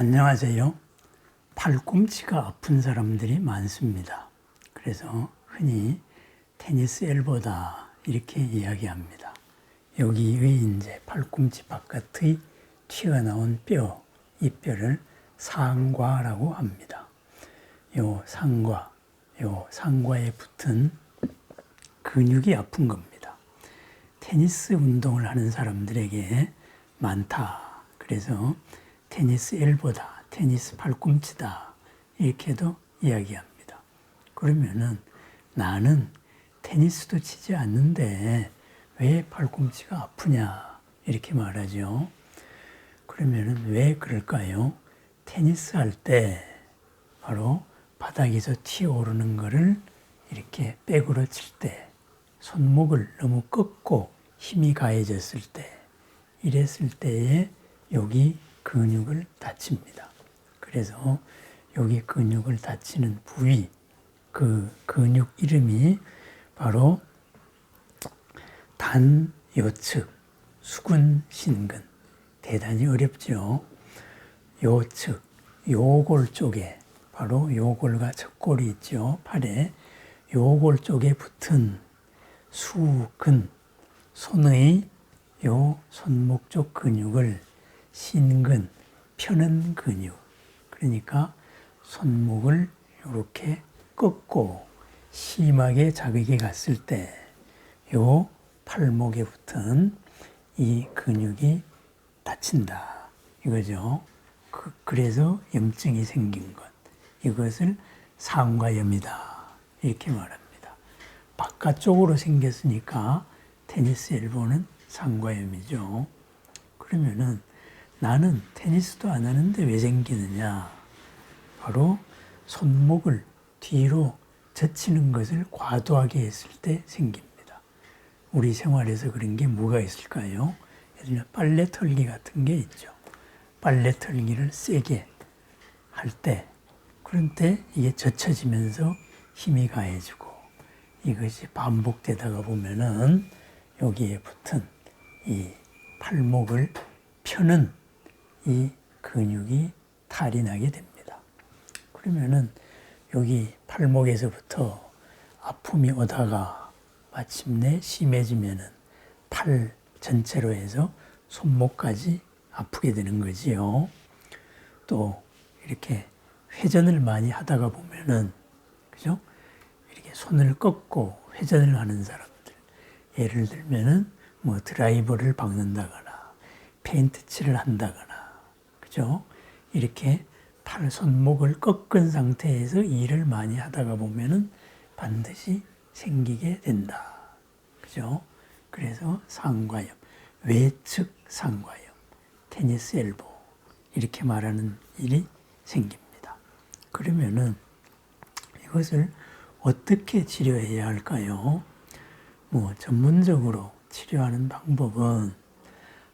안녕하세요. 팔꿈치가 아픈 사람들이 많습니다. 그래서 흔히 테니스 엘보다 이렇게 이야기합니다. 여기의 이제 팔꿈치 바깥의 튀어나온 뼈, 이 뼈를 상과라고 합니다. 요 상과에 붙은 근육이 아픈 겁니다. 테니스 운동을 하는 사람들에게 많다. 그래서 테니스 엘보다, 테니스 팔꿈치다 이렇게도 이야기합니다. 그러면은 나는 테니스도 치지 않는데 왜 팔꿈치가 아프냐 이렇게 말하죠. 그러면은 왜 그럴까요? 테니스 할 때 바로 바닥에서 튀어오르는 거를 이렇게 백으로 칠 때 손목을 너무 꺾고 힘이 가해졌을 때 이랬을 때에 여기 근육을 다칩니다. 그래서 여기 근육을 다치는 부위, 그 근육 이름이 바로 단요측, 수근신근. 대단히 어렵죠. 요측, 요골 쪽에, 바로 요골과 척골이 있죠. 팔에 요골 쪽에 붙은 수근, 손의 요 손목 쪽 근육을 신근, 펴는 근육. 그러니까 손목을 이렇게 꺾고 심하게 자극이 갔을 때 요 팔목에 붙은 이 근육이 다친다. 이거죠. 그래서 염증이 생긴 것. 이것을 상과염이다. 이렇게 말합니다. 바깥쪽으로 생겼으니까 테니스 엘보는 상과염이죠. 그러면은 나는 테니스도 안 하는데 왜 생기느냐? 바로 손목을 뒤로 젖히는 것을 과도하게 했을 때 생깁니다. 우리 생활에서 그런 게 뭐가 있을까요? 예를 들면 빨래 털기 같은 게 있죠. 빨래 털기를 세게 할 때, 그런 때 이게 젖혀지면서 힘이 가해지고 이것이 반복되다가 보면은 여기에 붙은 이 팔목을 펴는 이 근육이 탈이 나게 됩니다. 그러면은 여기 팔목에서부터 아픔이 오다가 마침내 심해지면은 팔 전체로 해서 손목까지 아프게 되는 거지요. 또 이렇게 회전을 많이 하다가 보면은, 그죠? 이렇게 손을 꺾고 회전을 하는 사람들. 예를 들면은 뭐 드라이버를 박는다거나 페인트 칠을 한다거나, 그죠? 이렇게 팔 손목을 꺾은 상태에서 일을 많이 하다가 보면은 반드시 생기게 된다. 그죠? 그래서 상과염, 외측 상과염, 테니스 엘보 이렇게 말하는 일이 생깁니다. 그러면은 이것을 어떻게 치료해야 할까요? 뭐 전문적으로 치료하는 방법은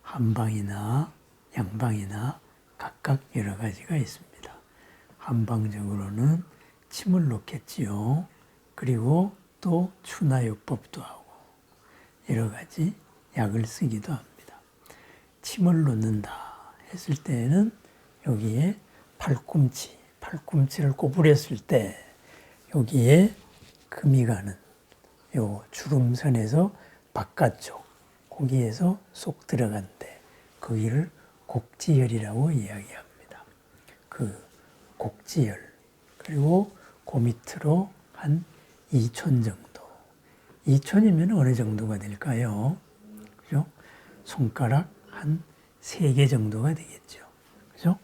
한방이나 양방이나 각각 여러 가지가 있습니다. 한방적으로는 침을 놓겠지요. 그리고 또 추나요법도 하고 여러 가지 약을 쓰기도 합니다. 침을 놓는다 했을 때는 여기에 팔꿈치를 꼬부렸을 때 여기에 금이 가는 요 주름선에서 바깥쪽 거기에서 쏙 들어간대. 거기를 곡지혈이라고 이야기합니다. 그 곡지혈. 그리고 그 밑으로 한 2촌 정도. 2촌이면 어느 정도가 될까요? 그죠? 손가락 한 3개 정도가 되겠죠. 그죠?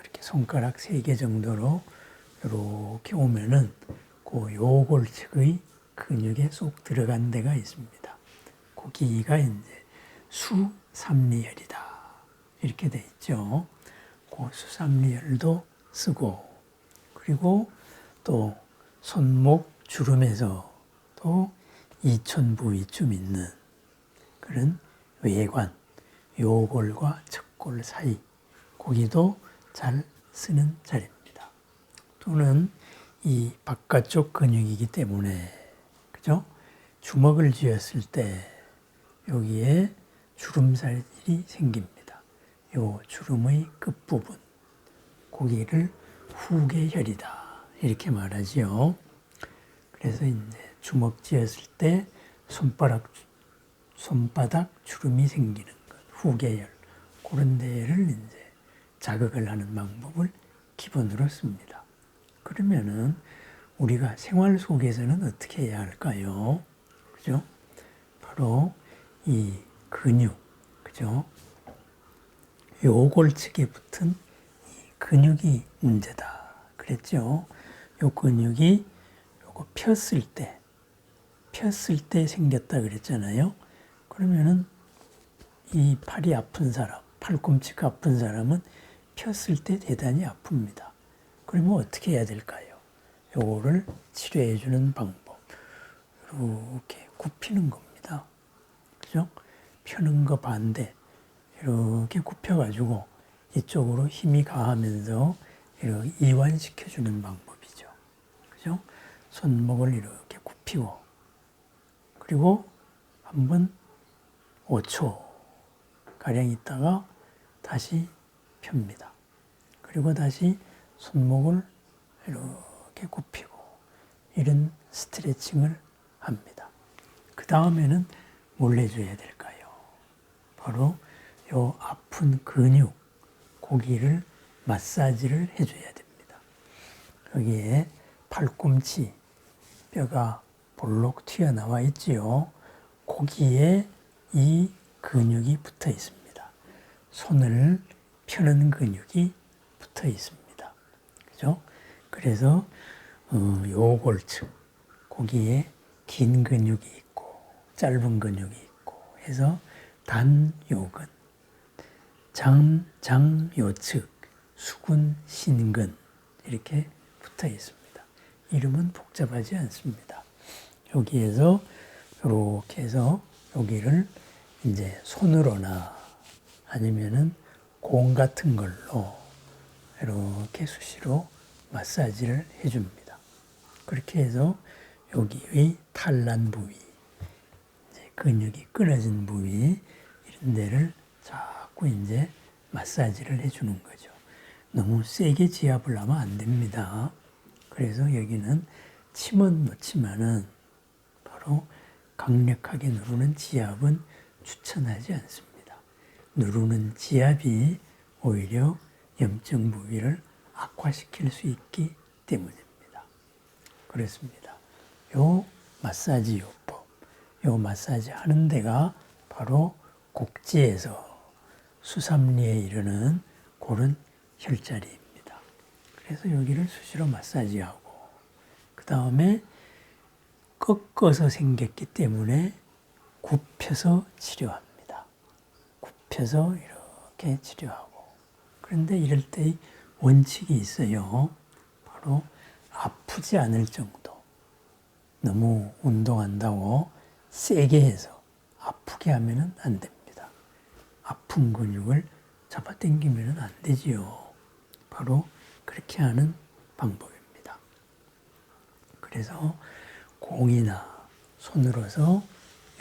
이렇게 손가락 3개 정도로 이렇게 오면은 그 요골측의 근육에 쏙 들어간 데가 있습니다. 거기가 이제 수삼리혈이다. 이렇게 돼 있죠. 그 수삼리혈도 쓰고, 그리고 또 손목 주름에서 또 이촌 부위쯤 있는 그런 외관, 요골과 척골 사이, 거기도 잘 쓰는 자리입니다. 또는 이 바깥쪽 근육이기 때문에, 그죠? 주먹을 쥐었을 때 여기에 주름살이 생깁니다. 요 주름의 끝부분, 거기를 후계혈이다. 이렇게 말하지요. 그래서 이제 주먹 쥐었을 때 손바닥 주름이 생기는 것, 후계혈. 그런 데를 이제 자극을 하는 방법을 기본으로 씁니다. 그러면은 우리가 생활 속에서는 어떻게 해야 할까요? 그죠? 바로 이 근육, 그죠? 요골측에 붙은 이 근육이 문제다. 그랬죠? 요 근육이 요거 폈을 때 생겼다 그랬잖아요. 그러면은 이 팔이 아픈 사람, 팔꿈치가 아픈 사람은 폈을 때 대단히 아픕니다. 그러면 어떻게 해야 될까요? 요거를 치료해 주는 방법. 이렇게 굽히는 겁니다. 그죠? 펴는 거 반대. 이렇게 굽혀가지고 이쪽으로 힘이 가하면서 이렇게 이완시켜 주는 방법이죠. 그죠? 손목을 이렇게 굽히고, 그리고 한번 5초 가량 있다가 다시 펴니다. 그리고 다시 손목을 이렇게 굽히고, 이런 스트레칭을 합니다. 그 다음에는 뭘 해줘야 될까요? 바로 요 아픈 근육, 거기를 마사지를 해줘야 됩니다. 여기에 팔꿈치 뼈가 볼록 튀어나와 있지요. 거기에 이 근육이 붙어 있습니다. 손을 펴는 근육이 붙어 있습니다. 그죠? 그래서 요골측, 거기에 긴 근육이 있고 짧은 근육이 있고 해서 단요근, 장요측, 수근, 신근 이렇게 붙어 있습니다. 이름은 복잡하지 않습니다. 여기에서 이렇게 해서 여기를 이제 손으로나 아니면은 공 같은 걸로 이렇게 수시로 마사지를 해줍니다. 그렇게 해서 여기의 탈난 부위, 이제 근육이 끊어진 부위 이런 데를 자꾸 이제 마사지를 해주는 거죠. 너무 세게 지압을 하면 안 됩니다. 그래서 여기는 침은 놓지만은 바로 강력하게 누르는 지압은 추천하지 않습니다. 누르는 지압이 오히려 염증 부위를 악화시킬 수 있기 때문입니다. 그렇습니다. 요 마사지 요법, 요 마사지 하는 데가 바로 곡지에서 수삼리에 이르는 그런 혈자리입니다. 그래서 여기를 수시로 마사지하고, 그 다음에 꺾어서 생겼기 때문에 굽혀서 치료합니다. 굽혀서 이렇게 치료하고. 그런데 이럴 때 원칙이 있어요. 바로 아프지 않을 정도. 너무 운동한다고 세게 해서 아프게 하면 안 됩니다. 아픈 근육을 잡아당기면 안 되지요. 바로 그렇게 하는 방법입니다. 그래서 공이나 손으로서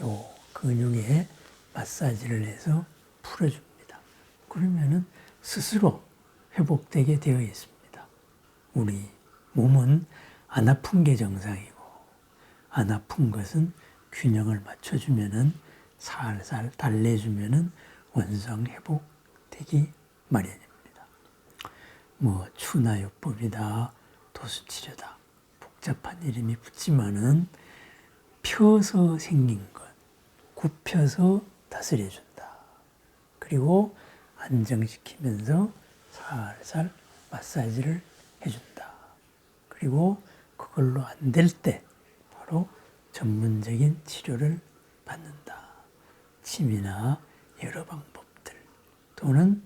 요 근육에 마사지를 해서 풀어줍니다. 그러면은 스스로 회복되게 되어 있습니다. 우리 몸은 안 아픈 게 정상이고, 안 아픈 것은 균형을 맞춰주면은 살살 달래주면은 원상 회복되기 마련입니다. 뭐 추나요법이다, 도수치료다, 복잡한 이름이 붙지만은 펴서 생긴 것, 굽혀서 다스려준다. 그리고 안정시키면서 살살 마사지를 해준다. 그리고 그걸로 안 될 때 바로 전문적인 치료를 받는다. 침이나 여러 방법들 또는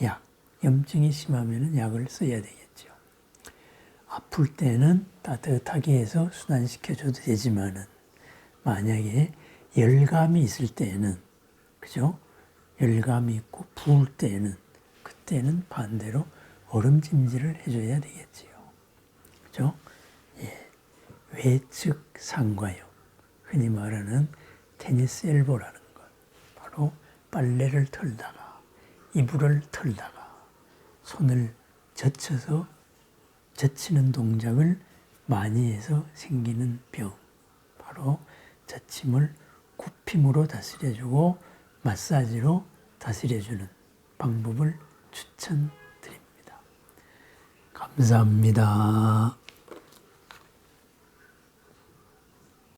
약, 염증이 심하면 약을 써야 되겠죠. 아플 때는 따뜻하게 해서 순환시켜줘도 되지만은 만약에 열감이 있을 때에는, 그죠? 열감이 있고 부을 때에는, 그때는 반대로 얼음찜질을 해줘야 되겠지요. 그죠? 예. 외측 상과염, 흔히 말하는 테니스 엘보라는 것. 바로 빨래를 털다가, 이불을 털다가, 손을 젖히는 동작을 많이 해서 생기는 병, 바로 젖힘을 굽힘으로 다스려주고 마사지로 다스려주는 방법을 추천드립니다. 감사합니다.